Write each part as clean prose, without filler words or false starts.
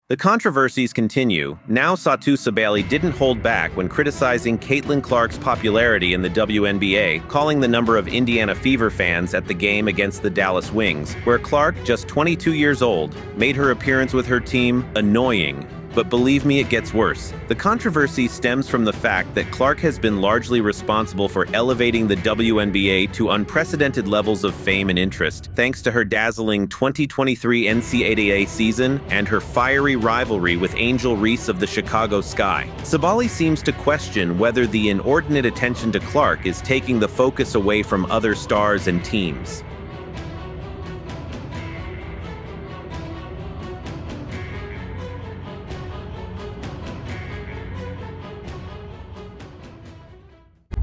The controversies continue. Now Satu Sabali didn't hold back when criticizing Caitlin Clark's popularity in the WNBA, calling the number of Indiana Fever fans at the game against the Dallas Wings, where Clark, just 22 years old, made her appearance with her team annoying. But believe me, it gets worse. The controversy stems from the fact that Clark has been largely responsible for elevating the WNBA to unprecedented levels of fame and interest, thanks to her dazzling 2023 NCAA season and her fiery rivalry with Angel Reese of the Chicago Sky. Sabali seems to question whether the inordinate attention to Clark is taking the focus away from other stars and teams.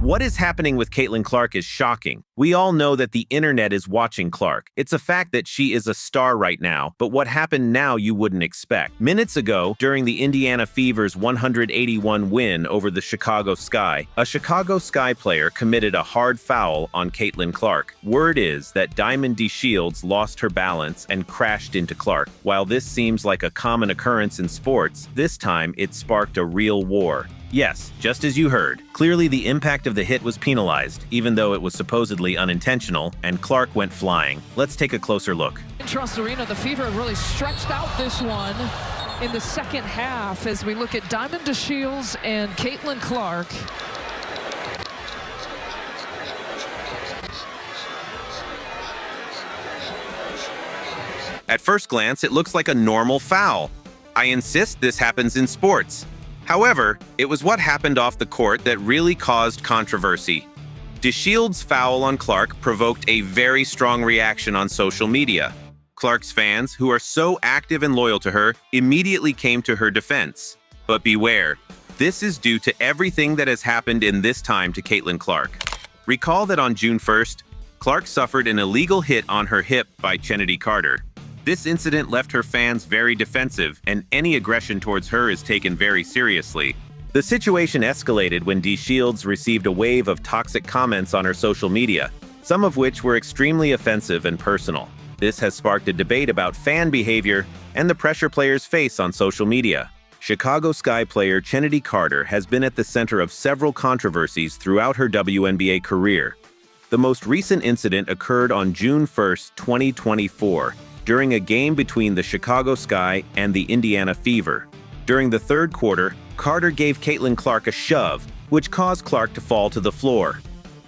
What is happening with Caitlin Clark is shocking. We all know that the internet is watching Clark. It's a fact that she is a star right now, but what happened now you wouldn't expect. Minutes ago, during the Indiana Fever's 181 win over the Chicago Sky, a Chicago Sky player committed a hard foul on Caitlin Clark. Word is that Diamond DeShields lost her balance and crashed into Clark. While this seems like a common occurrence in sports, this time it sparked a real war. Yes, just as you heard. Clearly the impact of the hit was penalized, even though it was supposedly unintentional, and Clark went flying. Let's take a closer look. In Trust Arena, the Fever really stretched out this one in the second half as we look at Diamond DeShields and Caitlin Clark. At first glance, it looks like a normal foul. I insist this happens in sports. However, it was what happened off the court that really caused controversy. DeShields' foul on Clark provoked a very strong reaction on social media. Clark's fans, who are so active and loyal to her, immediately came to her defense. But beware, this is due to everything that has happened in this time to Caitlin Clark. Recall that on June 1st, Clark suffered an illegal hit on her hip by Chennedy Carter. This incident left her fans very defensive, and any aggression towards her is taken very seriously. The situation escalated when DeShields received a wave of toxic comments on her social media, some of which were extremely offensive and personal. This has sparked a debate about fan behavior and the pressure players face on social media. Chicago Sky player Chennedy Carter has been at the center of several controversies throughout her WNBA career. The most recent incident occurred on June 1st, 2024, during a game between the Chicago Sky and the Indiana Fever. During the third quarter, Carter gave Caitlin Clark a shove, which caused Clark to fall to the floor.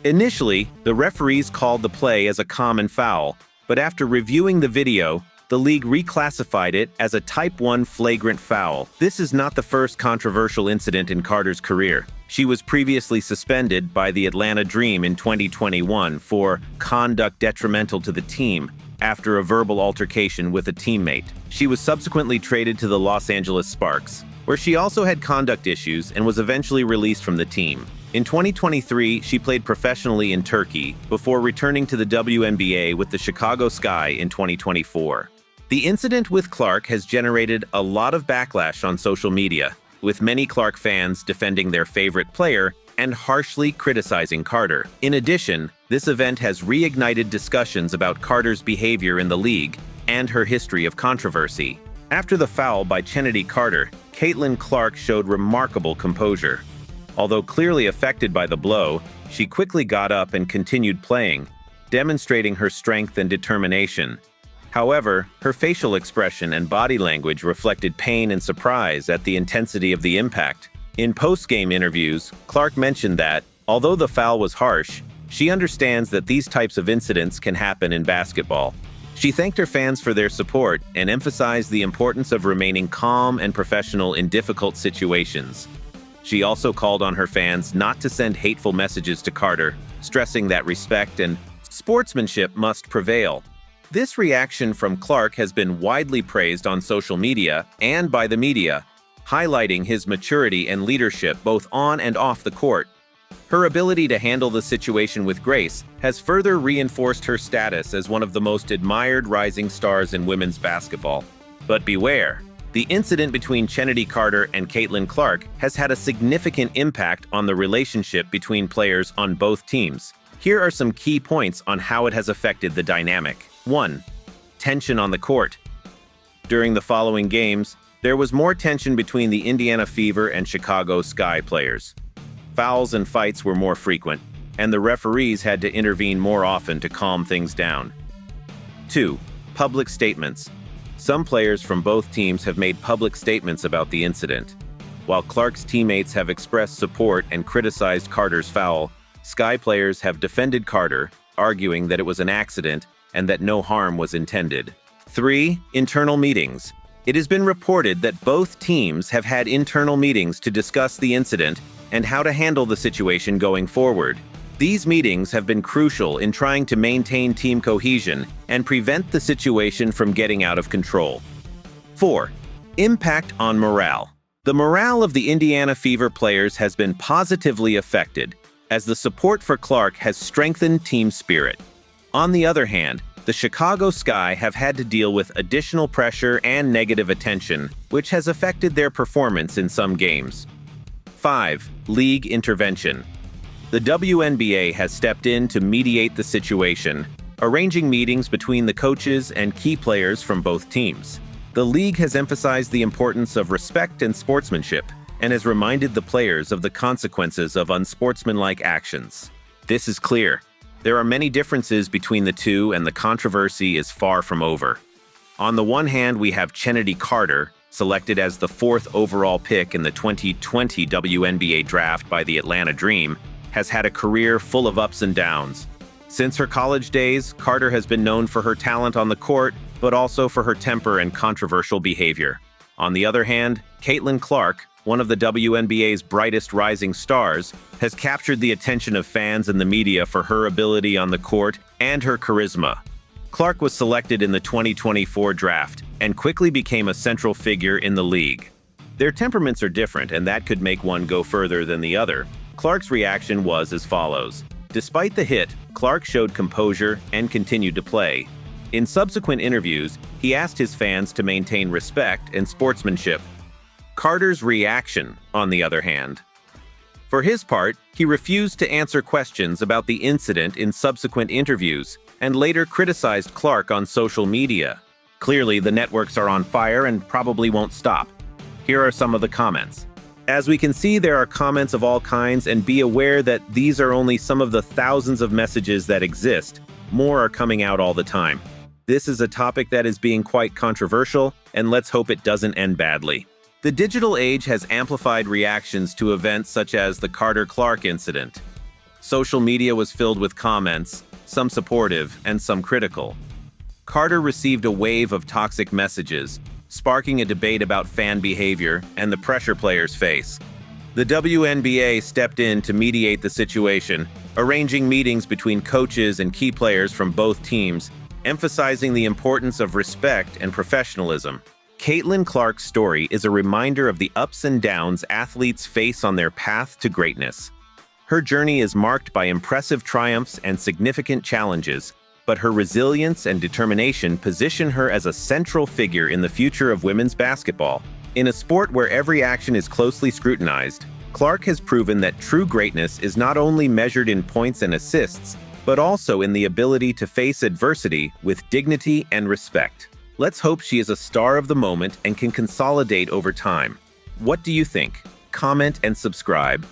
Initially, the referees called the play as a common foul, but after reviewing the video, the league reclassified it as a Type 1 flagrant foul. This is not the first controversial incident in Carter's career. She was previously suspended by the Atlanta Dream in 2021 for conduct detrimental to the team after a verbal altercation with a teammate. She was subsequently traded to the Los Angeles Sparks, where she also had conduct issues and was eventually released from the team. In 2023, she played professionally in Turkey before returning to the WNBA with the Chicago Sky in 2024. The incident with Clark has generated a lot of backlash on social media, with many Clark fans defending their favorite player and harshly criticizing Carter. In addition, this event has reignited discussions about Carter's behavior in the league and her history of controversy. After the foul by Chennedy Carter, Caitlin Clark showed remarkable composure. Although clearly affected by the blow, she quickly got up and continued playing, demonstrating her strength and determination. However, her facial expression and body language reflected pain and surprise at the intensity of the impact. In post-game interviews, Clark mentioned that, although the foul was harsh, she understands that these types of incidents can happen in basketball. She thanked her fans for their support and emphasized the importance of remaining calm and professional in difficult situations. She also called on her fans not to send hateful messages to Carter, stressing that respect and sportsmanship must prevail. This reaction from Clark has been widely praised on social media and by the media, highlighting his maturity and leadership both on and off the court. Her ability to handle the situation with grace has further reinforced her status as one of the most admired rising stars in women's basketball. But beware, the incident between Chennedy Carter and Caitlin Clark has had a significant impact on the relationship between players on both teams. Here are some key points on how it has affected the dynamic. 1. Tension on the court. During the following games, There was more tension between the Indiana Fever and Chicago Sky players. Fouls and fights were more frequent, and the referees had to intervene more often to calm things down. 2. Public statements. Some players from both teams have made public statements about the incident. While Clark's teammates have expressed support and criticized Carter's foul, Sky players have defended Carter, arguing that it was an accident and that no harm was intended. 3. Internal meetings. It has been reported that both teams have had internal meetings to discuss the incident and how to handle the situation going forward. These meetings have been crucial in trying to maintain team cohesion and prevent the situation from getting out of control. 4. Impact on morale. The morale of the Indiana Fever players has been positively affected, as the support for Clark has strengthened team spirit. On the other hand, the Chicago Sky have had to deal with additional pressure and negative attention, which has affected their performance in some games. 5. League intervention. The WNBA has stepped in to mediate the situation, arranging meetings between the coaches and key players from both teams. The league has emphasized the importance of respect and sportsmanship, and has reminded the players of the consequences of unsportsmanlike actions. This is clear. There are many differences between the two, and the controversy is far from over. On the one hand, we have Chennedy Carter, selected as the 4th overall pick in the 2020 WNBA draft by the Atlanta Dream, has had a career full of ups and downs. Since her college days, Carter has been known for her talent on the court, but also for her temper and controversial behavior. On the other hand, Caitlin Clark, one of the WNBA's brightest rising stars, has captured the attention of fans and the media for her ability on the court and her charisma. Clark was selected in the 2024 draft and quickly became a central figure in the league. Their temperaments are different, and that could make one go further than the other. Clark's reaction was as follows. Despite the hit, Clark showed composure and continued to play. In subsequent interviews, he asked his fans to maintain respect and sportsmanship. Carter's reaction, on the other hand. For his part, he refused to answer questions about the incident in subsequent interviews, and later criticized Clark on social media. Clearly, the networks are on fire and probably won't stop. Here are some of the comments. As we can see, there are comments of all kinds, and be aware that these are only some of the thousands of messages that exist. More are coming out all the time. This is a topic that is being quite controversial, and let's hope it doesn't end badly. The digital age has amplified reactions to events such as the Carter-Clark incident. Social media was filled with comments, some supportive and some critical. Carter received a wave of toxic messages, sparking a debate about fan behavior and the pressure players face. The WNBA stepped in to mediate the situation, arranging meetings between coaches and key players from both teams, emphasizing the importance of respect and professionalism. Caitlin Clark's story is a reminder of the ups and downs athletes face on their path to greatness. Her journey is marked by impressive triumphs and significant challenges, but her resilience and determination position her as a central figure in the future of women's basketball. In a sport where every action is closely scrutinized, Clark has proven that true greatness is not only measured in points and assists, but also in the ability to face adversity with dignity and respect. Let's hope she is a star of the moment and can consolidate over time. What do you think? Comment and subscribe.